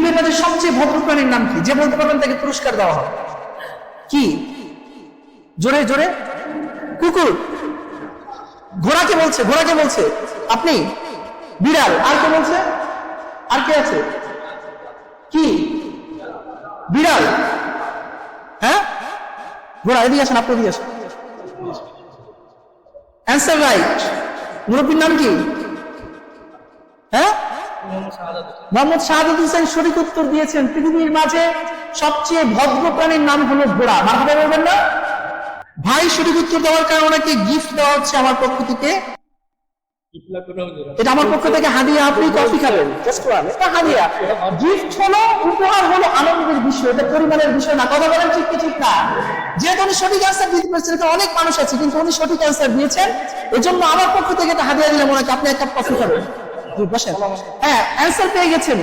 পৃথিবীর মাঝে সবচেয়ে ভদ্র প্রাণীর নাম কি? যে বলতে পারবেন তাকে পুরস্কার দেওয়া হবে। কি? জোরে জোরে। কুকুর। ঘোড়াকে বলছে, ঘোড়াকে বলছে আপনি। বিড়াল। আর কে বলছে? আর কে আছে? কি? বিড়াল। হ্যাঁ, ঘোড়া। এদিকে আসেন, আপনি এদিকে আসেন। Answer right. মুরব্বীর নাম কি? হ্যাঁ, মোহাম্মদ শাহাদাত হোসেন সঠিক উত্তর দিয়েছেন। পৃথিবীর মাঝে সবচেয়ে ভদ্র প্রাণীর নাম হলো ঘোড়া। মারহাবা বলবেন না? ভাই সঠিক উত্তর দেওয়ার কারণে ওনাকে গিফট দেওয়া হচ্ছে আমার পক্ষ থেকে। এটা আমার পক্ষ থেকে হাদিয়া। আপনি কফি খাবেন, জাস্ট ওয়ান। এটা হাদিয়া। গিফট হলো, উপহার হলো আনন্দের বিষয়, এটা পরিমাণের বিষয় না। কথা বলেন ঠিক কি ঠিক না? যেহেতু উনি সঠিক অ্যান্সার দিতে পেরেছেন, এটা অনেক মানুষ আছে কিন্তু উনি সঠিক অ্যান্সার দিয়েছেন, এজন্য আমার পক্ষ থেকে এটা হাদিয়া দিলাম ওনাকে। আপনি এক কাপ কফি খাবেন। বসেন। হ্যাঁ, অ্যান্সার পেয়ে গেছেন।